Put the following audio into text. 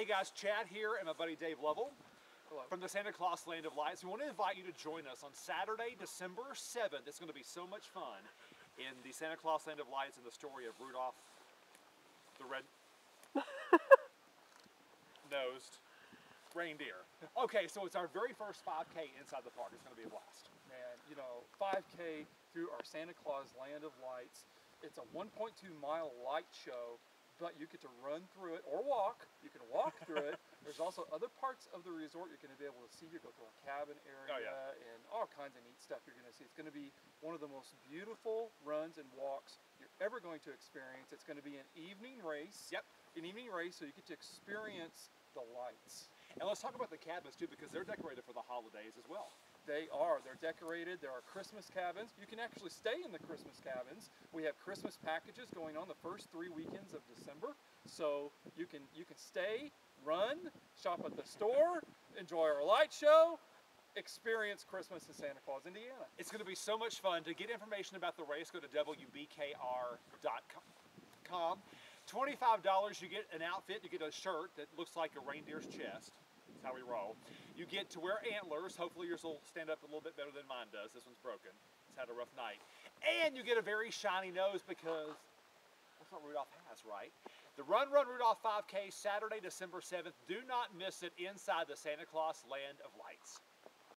Hey guys, Chad here and my buddy Dave Lovell. Hello. From the Santa Claus Land of Lights. We want to invite you to join us on Saturday, December 7th. It's going to be so much fun in the Santa Claus Land of Lights and the story of Rudolph the red-nosed reindeer. Okay, so it's our very first 5K inside the park. It's going to be a blast. Man, you know, 5K through our Santa Claus Land of Lights. It's a 1.2-mile light show, but you get to run through it or walk. You can walk through it. There's also other parts of the resort you're going to be able to see. You go to a cabin area and all kinds of neat stuff you're going to see. It's going to be one of the most beautiful runs and walks you're ever going to experience. It's going to be an evening race. Yep. An evening race, so you get to experience the lights. And let's talk about the cabins too, because they're decorated for the holidays as well. They are. They're decorated. There are Christmas cabins. You can actually stay in the Christmas cabins. We have Christmas packages going on the first 3 weekends of December. So you can stay, run, shop at the store, enjoy our light show, experience Christmas in Santa Claus, Indiana. It's going to be so much fun. To get information about the race, go to WBKR.com. $25, you get an outfit. You get a shirt that looks like a reindeer's chest. That's how we roll. You get to wear antlers. Hopefully yours will stand up a little bit better than mine does. This one's broken. It's had a rough night. And you get a very shiny nose because that's what Rudolph has, right? The Run Rudolph 5K, Saturday, December 7th. Do not miss it inside the Santa Claus Land of Lights.